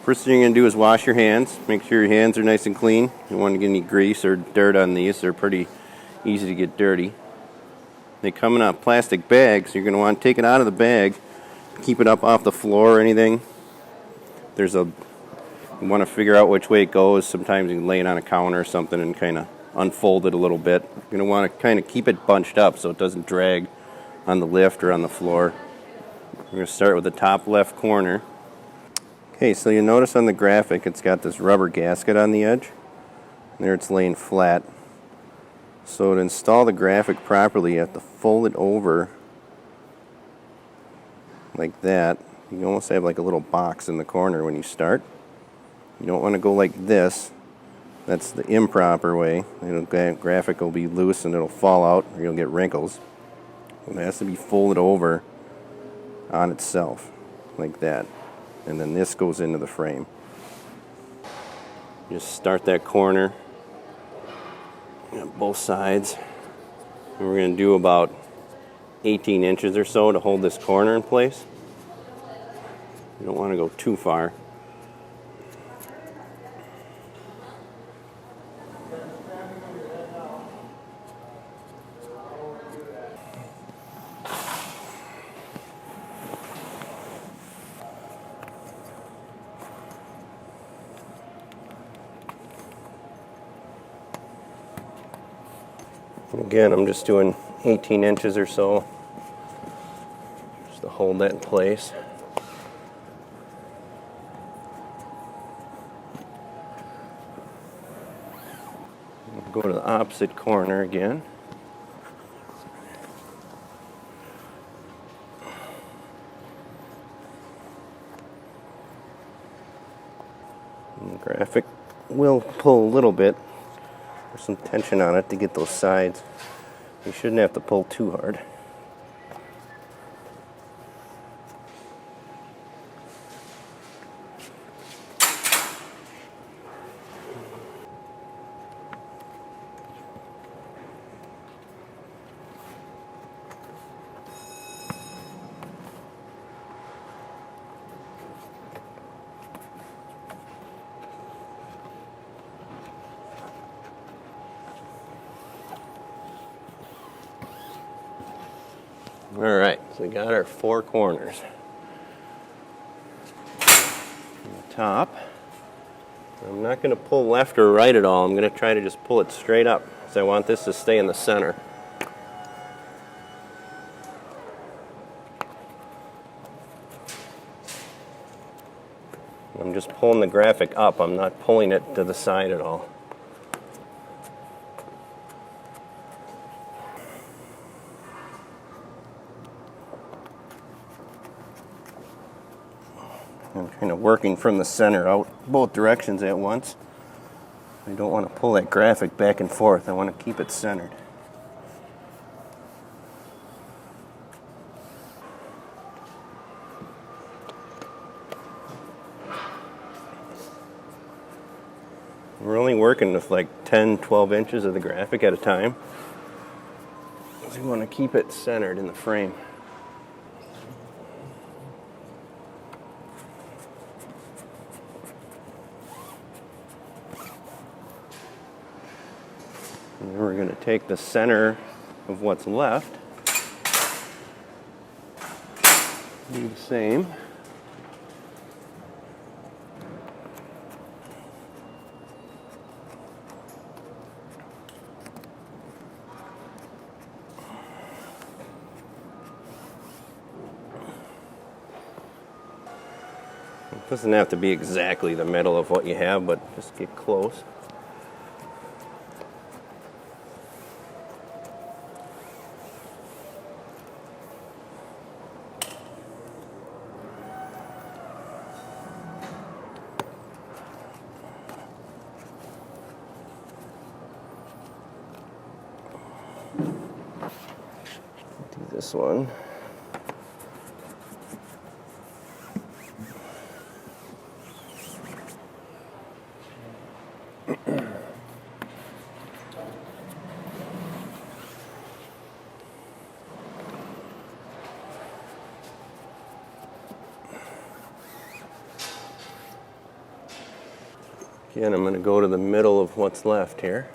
First thing you're going to do is wash your hands. Make sure your hands are nice and clean. You don't want to get any grease or dirt on these. They're pretty easy to get dirty. They come in a plastic bag, so you're going to want to take it out of the bag. Keep it up off the floor or anything. You want to figure out which way it goes. Sometimes you can lay it on a counter or something and kind of unfold it a little bit. You're going to want to kind of keep it bunched up so it doesn't drag on the lift or on the floor. We're going to start with the top left corner. Okay, so you notice on the graphic it's got this rubber gasket on the edge. There it's laying flat. So to install the graphic properly, you have to fold it over like that. You almost have like a little box in the corner when you start. You don't want to go like this. That's the improper way. The graphic will be loose and it'll fall out or you'll get wrinkles. It has to be folded over on itself like that. And then this goes into the frame. Just start that corner on both sides. And we're going to do about 18 inches or so to hold this corner in place. You don't want to go too far. Again, I'm just doing 18 inches or so just to hold that in place. Go to the opposite corner again. And the graphic will pull a little bit. There's some tension on it to get those sides. You shouldn't have to pull too hard. Alright, so we got our four corners. On the top, I'm not going to pull left or right at all. I'm going to try to just pull it straight up because I want this to stay in the center. I'm just pulling the graphic up. I'm not pulling it to the side at all. I'm kind of working from the center out both directions at once. I don't want to pull that graphic back and forth. I want to keep it centered. We're only working with like 10, 12 inches of the graphic at a time. So we want to keep it centered in the frame. And then we're going to take the center of what's left, do the same. It doesn't have to be exactly the middle of what you have, but just get close. Do this one. Again, I'm going to go to the middle of what's left here.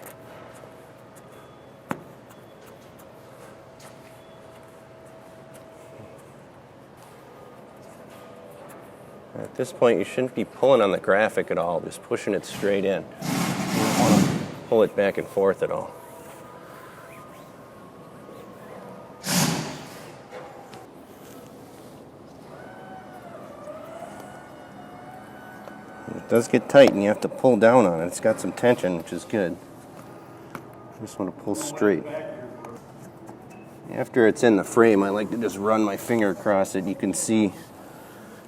At this point, you shouldn't be pulling on the graphic at all, just pushing it straight in. You don't want to pull it back and forth at all. It does get tight and you have to pull down on it. It's got some tension, which is good. You just want to pull straight. After it's in the frame, I like to just run my finger across it. You can see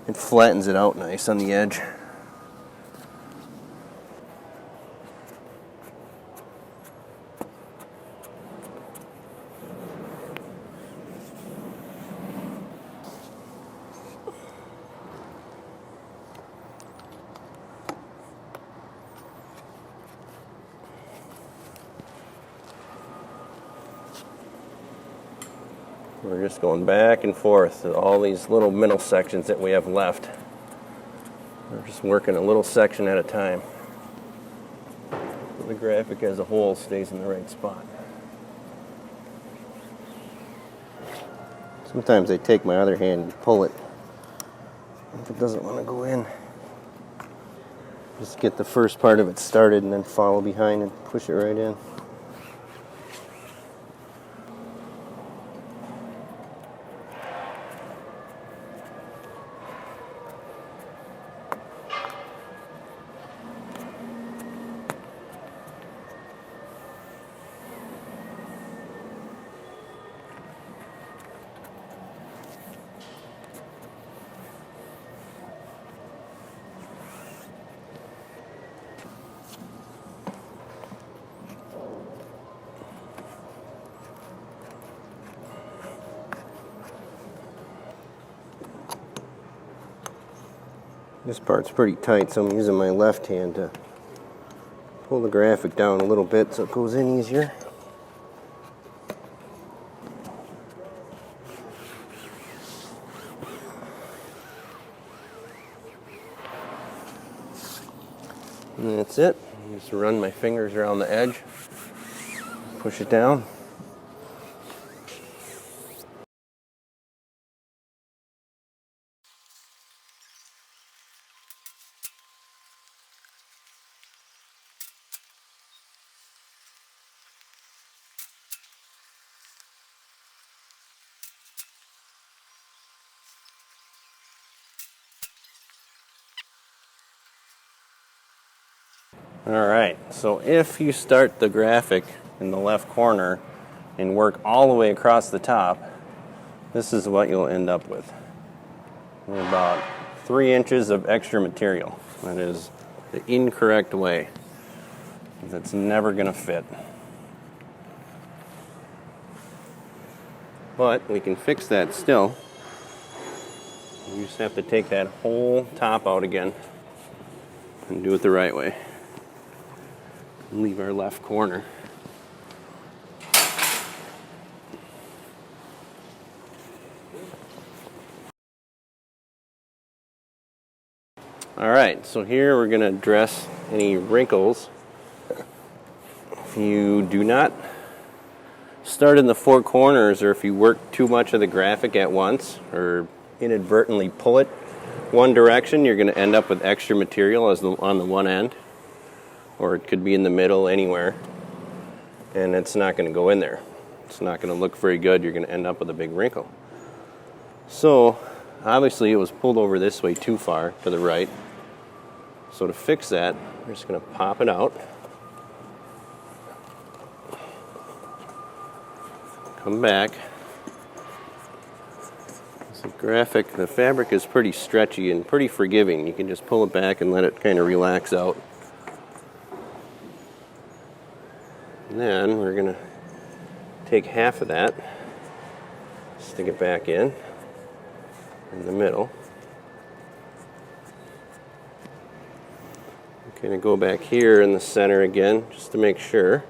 it flattens it out nice on the edge. We're just going back and forth to all these little middle sections that we have left. We're just working a little section at a time. So the graphic as a whole stays in the right spot. Sometimes I take my other hand and pull it. If it doesn't want to go in, just get the first part of it started and then follow behind and push it right in. This part's pretty tight, so I'm using my left hand to pull the graphic down a little bit so it goes in easier. And that's it. Just run my fingers around the edge, push it down. Alright, so if you start the graphic in the left corner and work all the way across the top, this is what you'll end up with. About 3 inches of extra material. That is the incorrect way. That's never going to fit. But we can fix that still. You just have to take that whole top out again and do it the right way. Leave our left corner. Alright, so here we're going to address any wrinkles. If you do not start in the 4 corners, or if you work too much of the graphic at once, or inadvertently pull it one direction, you're going to end up with extra material on the one end. Or it could be in the middle, anywhere, and it's not going to go in there. It's not going to look very good. You're going to end up with a big wrinkle. So, obviously it was pulled over this way too far to the right. So to fix that, we're just going to pop it out. Come back. The fabric is pretty stretchy and pretty forgiving. You can just pull it back and let it kind of relax out. And then we're going to take half of that, stick it back in the middle. I'm going to go back here in the center again, just to make sure.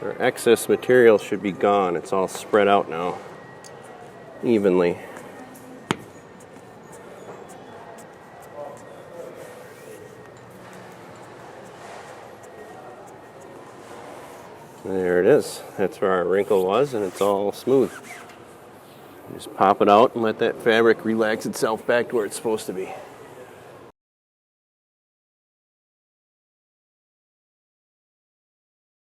Our excess material should be gone. It's all spread out now. evenly. There it is. That's where our wrinkle was, and it's all smooth. Just pop it out and let that fabric relax itself back to where it's supposed to be.